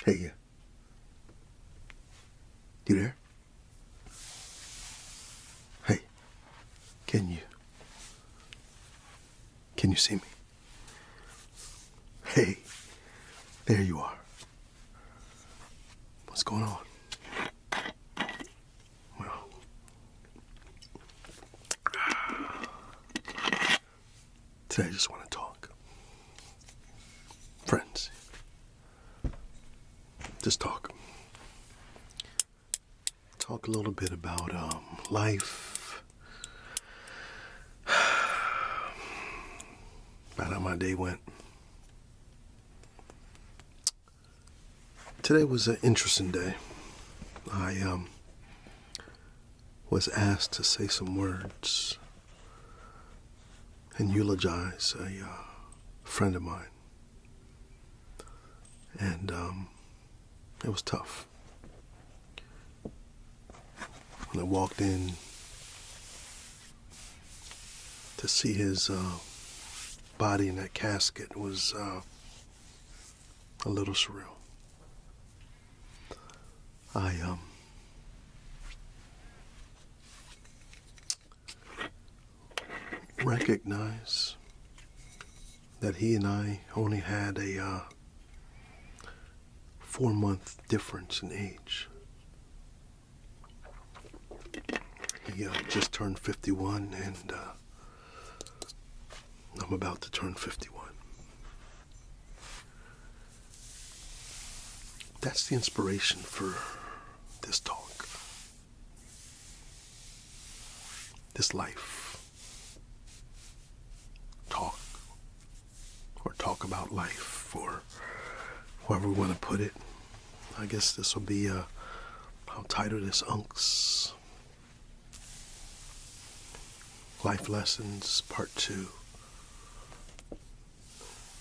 Hey, you there? Hey, can you see me? Hey, there you are. What's going on? Well, today I just want to talk. Friends. Just talk. Talk a little bit about life. About how my day went. Today was an interesting day. I was asked to say some words and eulogize a friend of mine. And it was tough. When I walked in to see his body in that casket, it was a little surreal. I recognize that he and I only had a 4-month difference in age. He just turned 51, and I'm about to turn 51. That's the inspiration for this talk. This life. Talk. Or talk about life, or however we want to put it. I guess this will be, I'll title this Unks. Life Lessons, Part 2.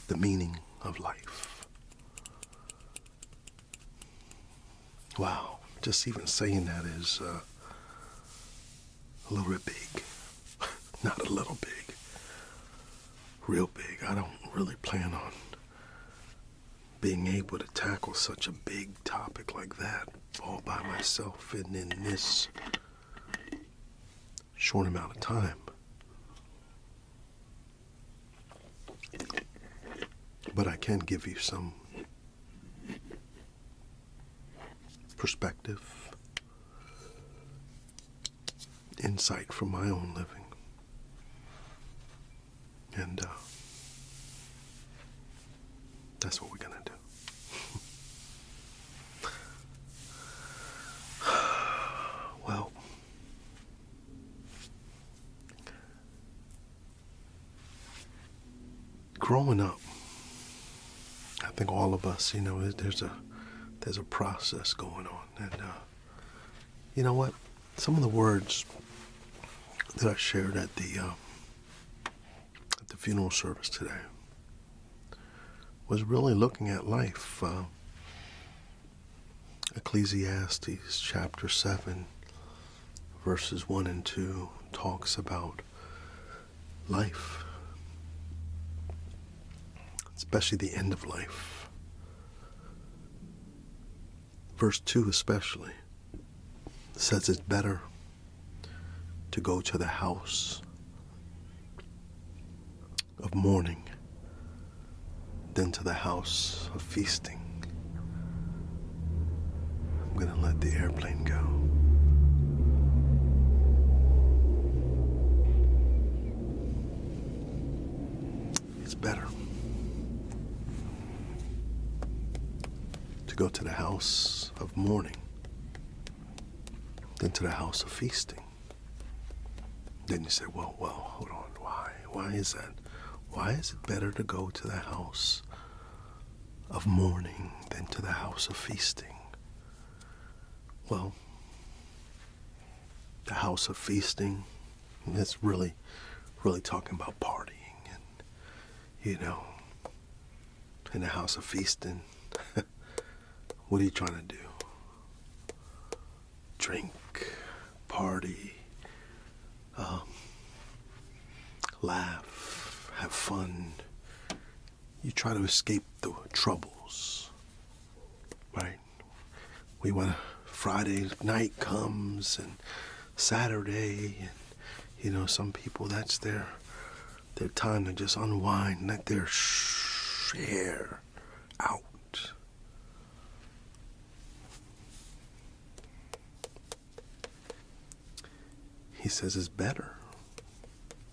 The meaning of life. Wow, just even saying that is a little bit big. Not a little big. Real big. I don't really plan on being able to tackle such a big topic like that all by myself and in this short amount of time. But I can give you some perspective, insight from my own living. And that's what we're going to do. Well, growing up, I think all of us, there's a process going on. And you know what? Some of the words that I shared at the funeral service today was really looking at life. Ecclesiastes chapter 7, verses 1 and 2 talks about life, especially the end of life. Verse 2 especially says it's better to go to the house of mourning than to the house of feasting. I'm going to let the airplane go. It's better to go to the house of mourning than to the house of feasting. Then you say, well, hold on. Why is that? Why is it better to go to the house of mourning than to the house of feasting? Well, the house of feasting, that's really talking about partying. And, in the house of feasting, what are you trying to do? Drink, party, laugh, have fun. You try to escape the troubles, We want to, Friday night comes and Saturday, and some people, that's their time to just unwind, let their hair out. He says it's better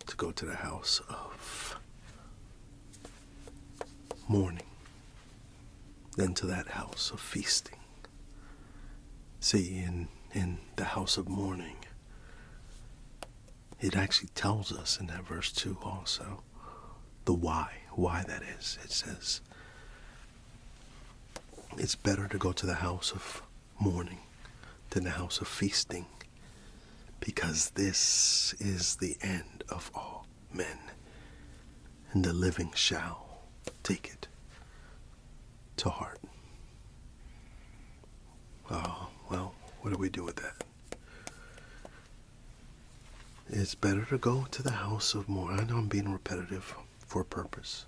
to go to the house of mourning than to that house of feasting. See, in the house of mourning, it actually tells us in that verse 2 also the why that is. It says it's better to go to the house of mourning than the house of feasting, because this is the end of all men, and the living shall take it to heart. Oh, well, what do we do with that? It's better to go to the house of mourning. I know I'm being repetitive for a purpose.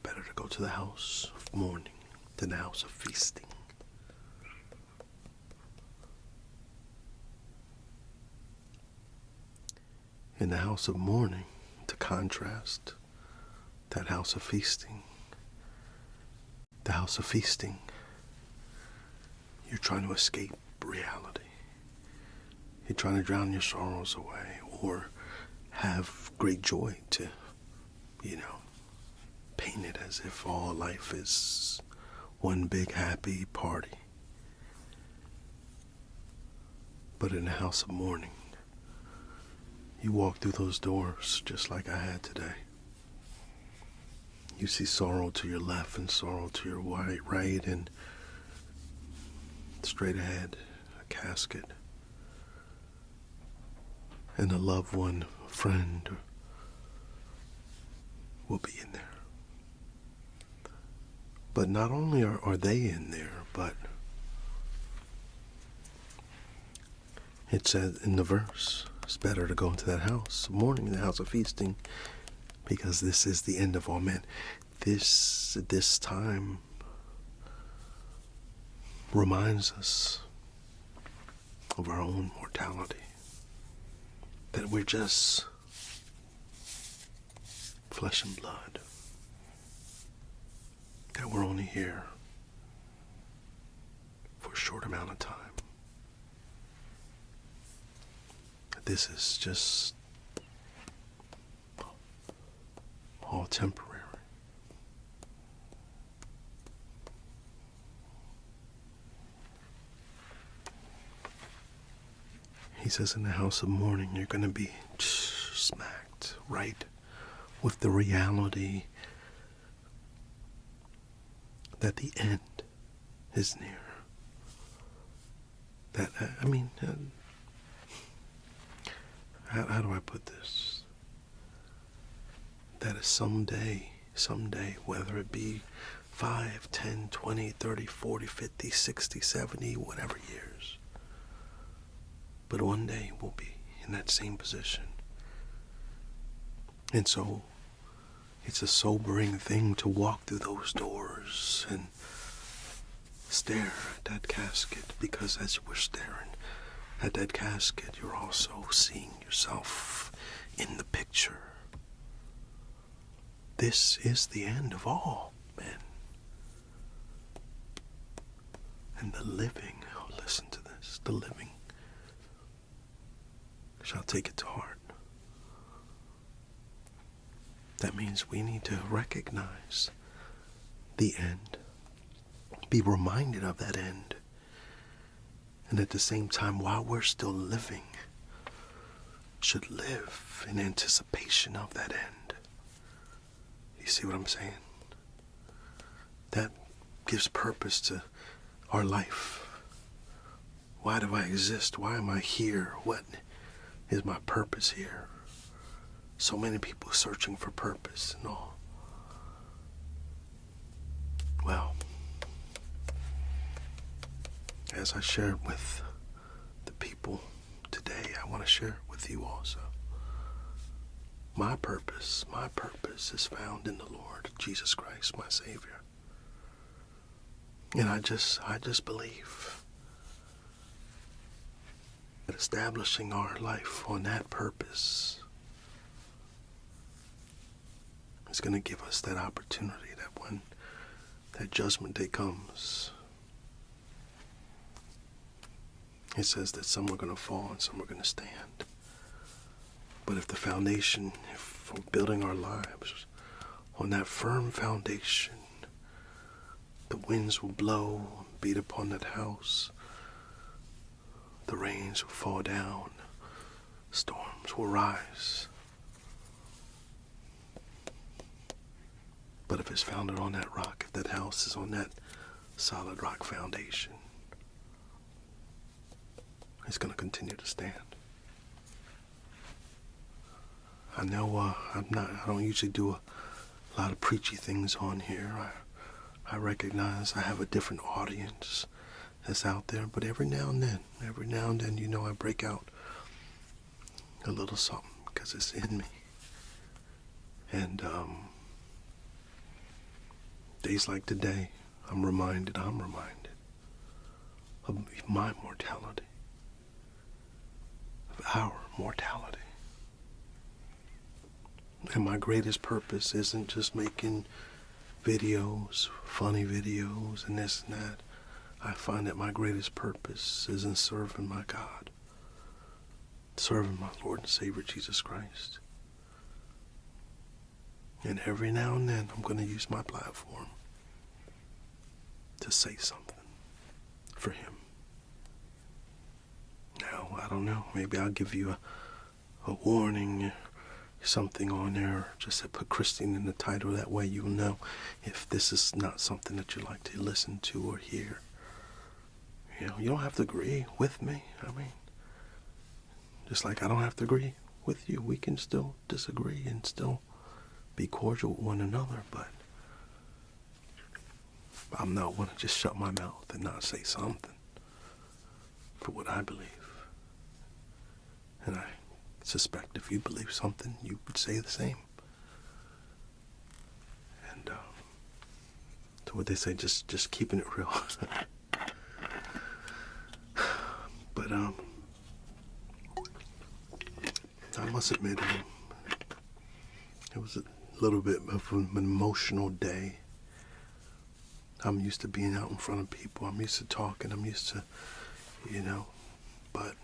Better to go to the house of mourning than the house of feasting. In the house of mourning, to contrast that house of feasting. The house of feasting, you're trying to escape reality. You're trying to drown your sorrows away, or have great joy to, paint it as if all life is one big happy party. But in the house of mourning, you walk through those doors just like I had today. You see sorrow to your left and sorrow to your right, and straight ahead, a casket. And a loved one, a friend, will be in there. But not only are they in there, but it says in the verse, it's better to go into that house of mourning, the house of feasting, because this is the end of all men. This time reminds us of our own mortality. That we're just flesh and blood. That we're only here for a short amount of time. This is just all temporary. He says in the house of mourning, you're going to be smacked right with the reality that the end is near. That, how do I put this? That is someday, whether it be 5, 10, 20, 30, 40, 50, 60, 70, whatever years. But one day we'll be in that same position. And so it's a sobering thing to walk through those doors and stare at that casket, because as you were staring at that casket, you're also seeing yourself in the picture. This is the end of all men. And the living, listen to this, the living shall take it to heart. That means we need to recognize the end, be reminded of that end, and at the same time, while we're still living, should live in anticipation of that end. You see what I'm saying? That gives purpose to our life. Why do I exist? Why am I here? What is my purpose here? So many people searching for purpose and all. Well, as I shared with the people today, I want to share it with you also. My purpose is found in the Lord Jesus Christ, my Savior. And I just believe that establishing our life on that purpose is going to give us that opportunity that when that judgment day comes, it says that some are going to fall and some are going to stand. But if the foundation, if we're building our lives on that firm foundation, the winds will blow, beat upon that house, the rains will fall down, storms will rise. But if it's founded on that rock, if that house is on that solid rock foundation, it's going to continue to stand. I know I don't usually do a lot of preachy things on here. I recognize I have a different audience that's out there, but every now and then, I break out a little something because it's in me. And days like today, I'm reminded of my mortality, of our mortality. And my greatest purpose isn't just making videos, funny videos, and this and that. I find that my greatest purpose is in serving my God, serving my Lord and Savior Jesus Christ. And every now and then, I'm going to use my platform to say something for Him. Now, I don't know, maybe I'll give you a warning, something on there, just to put Christine in the title. That way you'll know if this is not something that you like to listen to or hear. You know, you don't have to agree with me. I mean, just like I don't have to agree with you. We can still disagree and still be cordial with one another, but I'm not going to just shut my mouth and not say something for what I believe. And I suspect if you believe something, you would say the same. And so what they say, just keeping it real. But I must admit, it was a little bit of an emotional day. I'm used to being out in front of people. I'm used to talking. I'm used to, but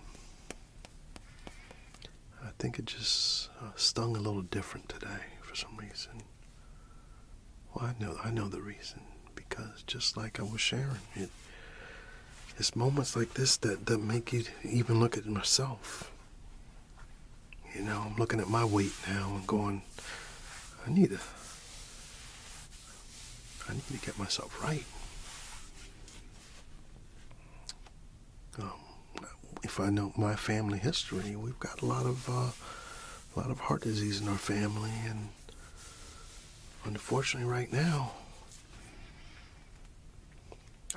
I think it just stung a little different today for some reason. Well, I know the reason, because just like I was sharing, it's moments like this that make you even look at myself. I'm looking at my weight now and going, I need to get myself right. If I know my family history, we've got a lot of heart disease in our family, and unfortunately, right now,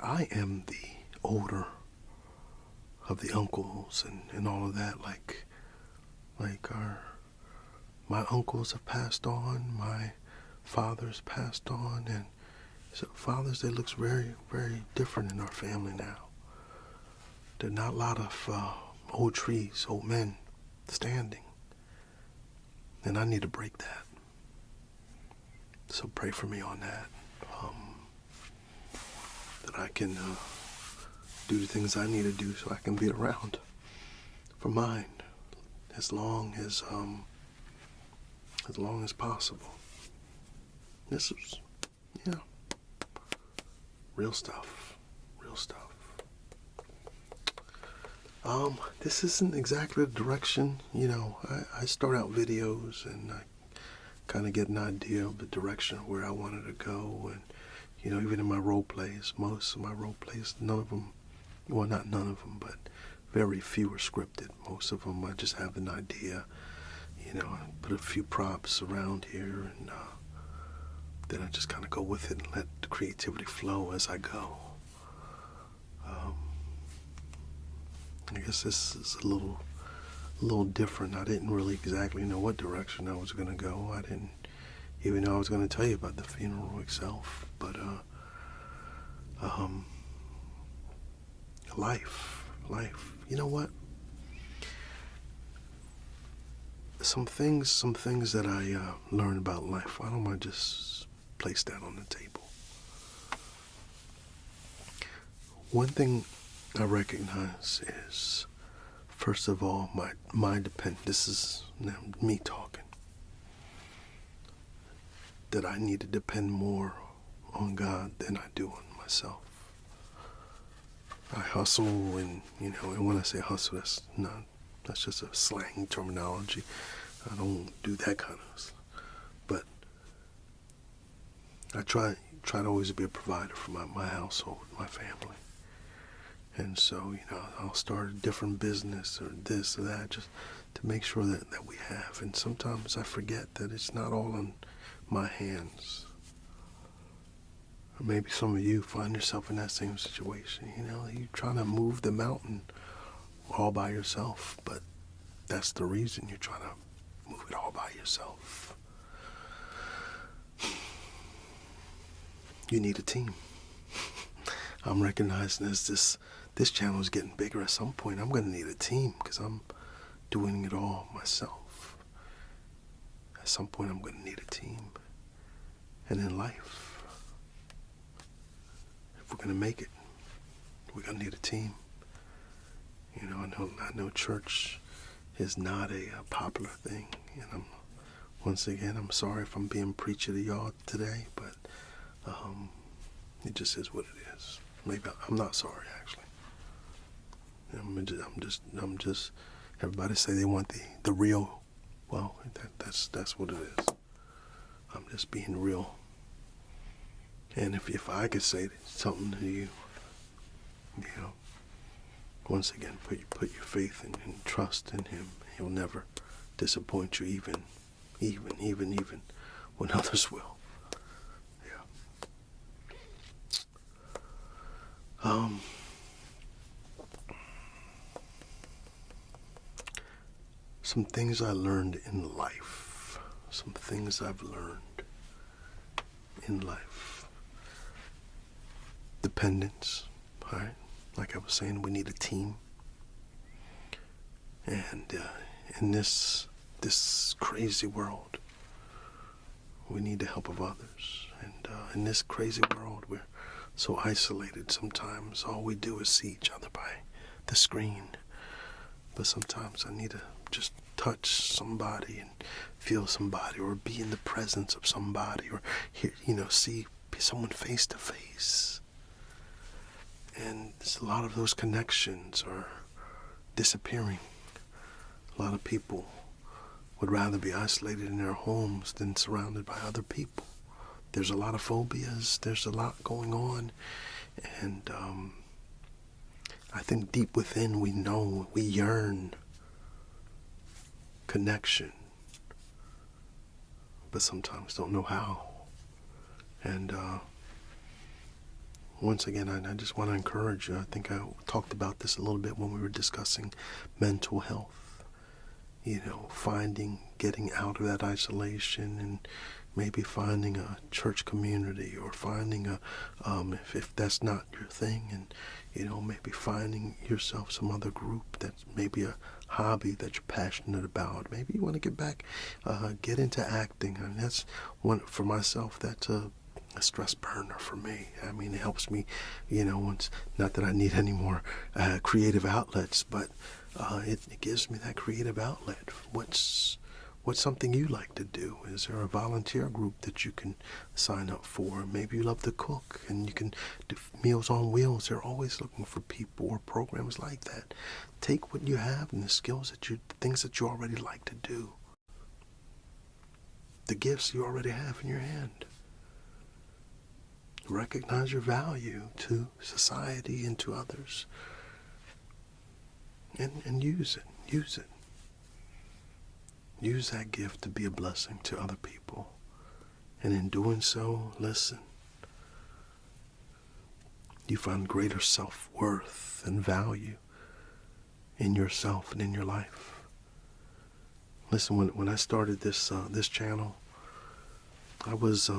I am the older of the uncles and all of that. Like my uncles have passed on, my father's passed on, and so Father's Day looks very, very different in our family now. There are not a lot of old trees, old men standing. And I need to break that. So pray for me on that. That I can do the things I need to do so I can be around for mine as long as possible. This is, real stuff. This isn't exactly the direction, I start out videos and I kind of get an idea of the direction of where I wanted to go. And, even in my role plays, most of my role plays, none of them, well, not none of them, but very few are scripted. Most of them I just have an idea, I put a few props around here, and then I just kind of go with it and let the creativity flow as I go. I guess this is a little different. I didn't really exactly know what direction I was going to go. I didn't even know I was going to tell you about the funeral itself. But life. You know what? Some things that I learned about life, I don't mind just place that on the table. One thing I recognize is, first of all, my this is now me talking, that I need to depend more on God than I do on myself. I hustle, and when I say hustle, that's just a slang terminology. I don't do that kind of stuff. But I try to always be a provider for my household, my family. And so, I'll start a different business or this or that just to make sure that we have. And sometimes I forget that it's not all in my hands. Or maybe some of you find yourself in that same situation. You're trying to move the mountain all by yourself, but that's the reason you're trying to move it all by yourself. You need a team. I'm recognizing as this channel is getting bigger, at some point I'm going to need a team because I'm doing it all myself. At some point I'm going to need a team. And in life, if we're going to make it, we're going to need a team. I know church is not a popular thing, and once again, I'm sorry if I'm being preachy to y'all today, but it just is what it is. Maybe I'm not sorry, actually. I'm just. Everybody say they want the real. Well, that's what it is. I'm just being real. And if I could say something to you, once again, put your faith and trust in Him. He'll never disappoint you, even when others will. Yeah. Some things I learned in life. Some things I've learned in life. Dependence, all right? Like I was saying, we need a team. And in this crazy world, we need the help of others. And in this crazy world, we're so isolated sometimes. All we do is see each other by the screen. But sometimes I need to just touch somebody and feel somebody, or be in the presence of somebody, or hear, see someone face to face. And a lot of those connections are disappearing. A lot of people would rather be isolated in their homes than surrounded by other people. There's a lot of phobias. There's a lot going on. And I think deep within we know, we yearn connection, but sometimes don't know how. And once again, I just want to encourage you. I think I talked about this a little bit when we were discussing mental health. Getting out of that isolation, and maybe finding a church community, or finding if that's not your thing, and maybe finding yourself some other group that's maybe a hobby that you're passionate about. Maybe you want to get back, get into acting. And that's one for myself. That's a stress burner for me. I mean, it helps me, not that I need any more creative outlets, but it gives me that creative outlet. What's something you like to do? Is there a volunteer group that you can sign up for? Maybe you love to cook and you can do Meals on Wheels. They're always looking for people, or programs like that. Take what you have and the things that you already like to do, the gifts you already have in your hand. Recognize your value to society and to others, and use it. Use that gift to be a blessing to other people. And in doing so, listen, you find greater self-worth and value in yourself and in your life. Listen, when I started this channel, I was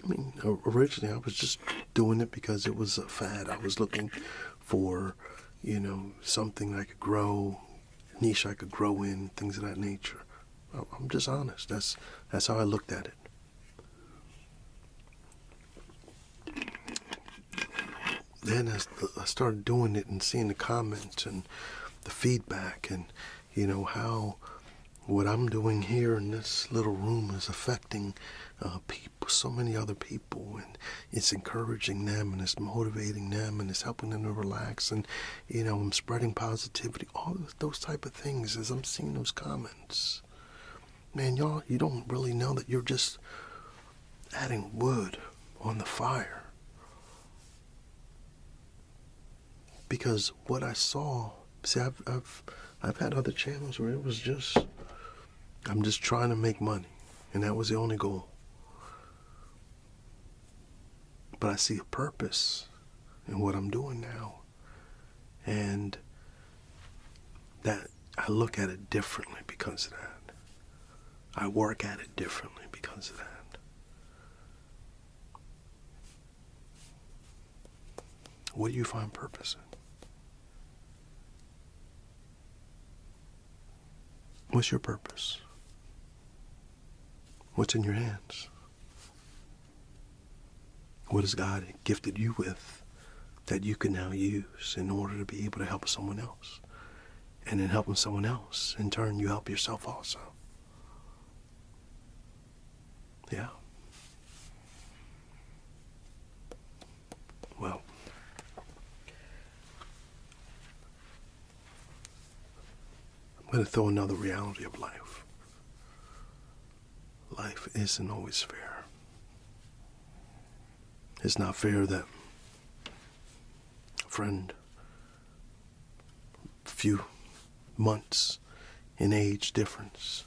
I mean, originally I was just doing it because it was a fad. I was looking for, something I could grow, niche I could grow in, things of that nature. I'm just honest. That's how I looked at it. Then as I started doing it and seeing the comments and the feedback and, how what I'm doing here in this little room is affecting people, so many other people, and it's encouraging them and it's motivating them and it's helping them to relax, and I'm spreading positivity, all those type of things. As I'm seeing those comments, man, y'all, you don't really know that you're just adding wood on the fire. Because what I saw, see, I've had other channels where it was just, I'm just trying to make money, and that was the only goal. But I see a purpose in what I'm doing now, and that I look at it differently because of that. I work at it differently because of that. What do you find purpose in? What's your purpose? What's in your hands? What has God gifted you with that you can now use in order to be able to help someone else? And in helping someone else, in turn, you help yourself also. Yeah. Well, I'm going to throw another reality of life. Life isn't always fair. It's not fair that a friend, few months in age difference,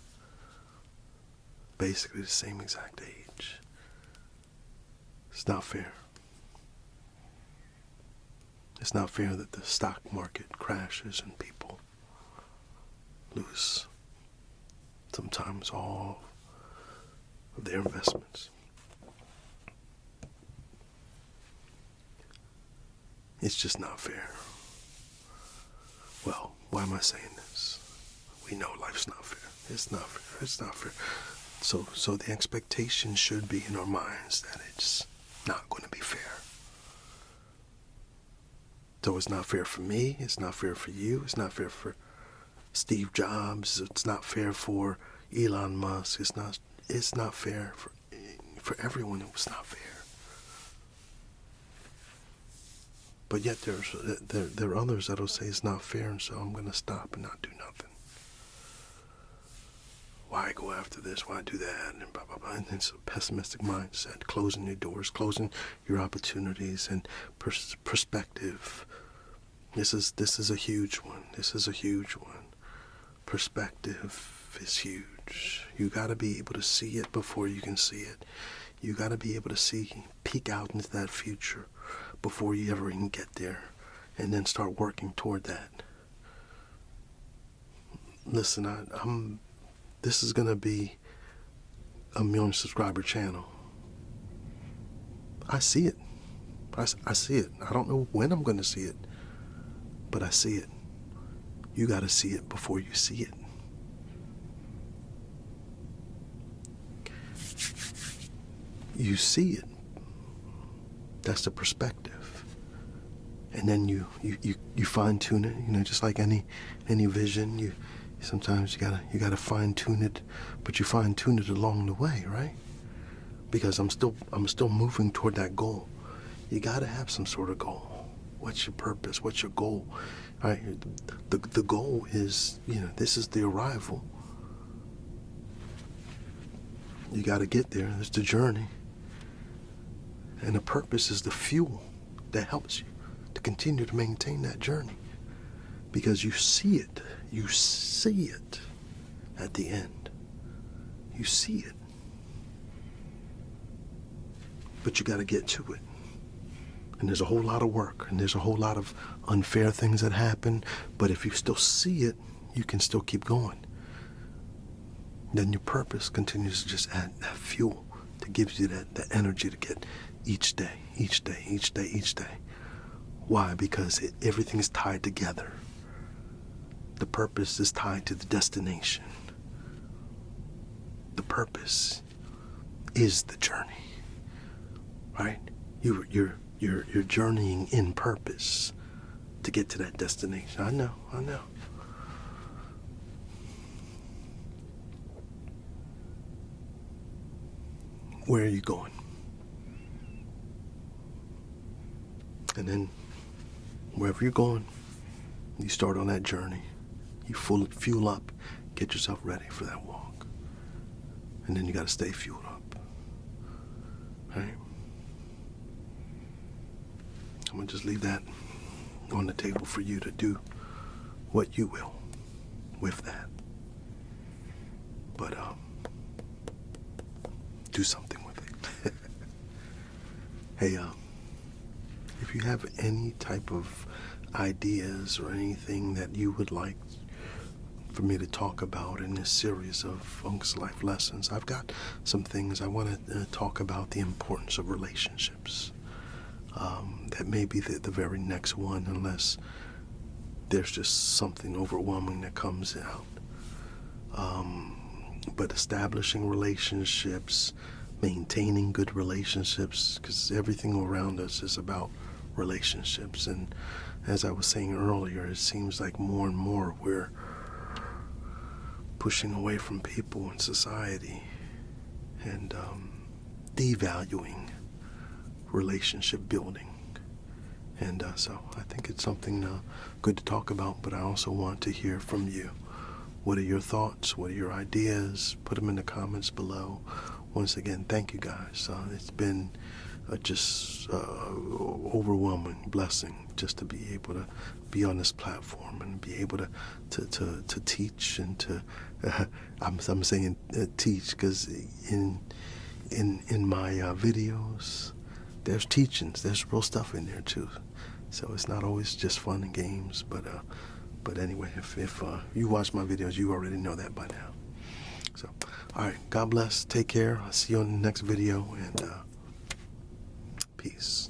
basically the same exact age. It's not fair. It's not fair that the stock market crashes and people lose sometimes all of their investments. It's just not fair. Well, why am I saying this? We know life's not fair. It's not fair. It's not fair. So the expectation should be in our minds that it's not going to be fair. So it's not fair for me. It's not fair for you. It's not fair for Steve Jobs. It's not fair for Elon Musk. It's not fair for everyone. It was not fair. But yet there are others that'll say it's not fair, and so I'm going to stop and not do nothing. Why go after this? Why do that? And blah, blah, blah. And it's a pessimistic mindset, closing your doors, closing your opportunities, and perspective. This is a huge one. This is a huge one. Perspective is huge. You got to be able to see it before you can see it. You got to be able to peek out into that future before you ever even get there, and then start working toward that. Listen, this is going to be a 1 million subscriber channel. I see it. I see it. I don't know when I'm going to see it, but I see it. You got to see it before you see it. You see it. That's the perspective. And then you fine tune it, just like any vision. Sometimes you gotta fine tune it, but you fine tune it along the way, right? Because I'm still moving toward that goal. You gotta have some sort of goal. What's your purpose? What's your goal? All right, the goal is, this is the arrival. You gotta get there. It's the journey. And the purpose is the fuel that helps you to continue to maintain that journey. Because you see it at the end. You see it. But you got to get to it. And there's a whole lot of work, and there's a whole lot of unfair things that happen, but if you still see it, you can still keep going. Then your purpose continues to just add that fuel to that gives you that energy to get each day. Why? Because everything is tied together. The purpose is tied to the destination. The purpose is the journey, right? You're journeying in purpose to get to that destination. I know. Where are you going? And then wherever you're going, you start on that journey. You fuel up, get yourself ready for that walk. And then you got to stay fueled up. Right? I'm going to just leave that on the table for you to do what you will with that. But do something with it. Hey, if you have any type of ideas or anything that you would like for me to talk about in this series of Funk's Life Lessons, I've got some things I want to talk about. The importance of relationships. That may be the very next one, unless there's just something overwhelming that comes out. But establishing relationships, maintaining good relationships, because everything around us is about relationships. And as I was saying earlier, it seems like more and more we're pushing away from people in society and devaluing relationship building. And so I think it's something good to talk about, but I also want to hear from you. What are your thoughts? What are your ideas? Put them in the comments below. Once again, thank you guys. It's been just overwhelming blessing just to be able to be on this platform and be able to teach and to I'm saying teach because in my videos there's teachings, there's real stuff in there too. So it's not always just fun and games, but anyway, if you watch my videos, you already know that by now. So, all right, God bless, take care. I'll see you on the next video, and peace.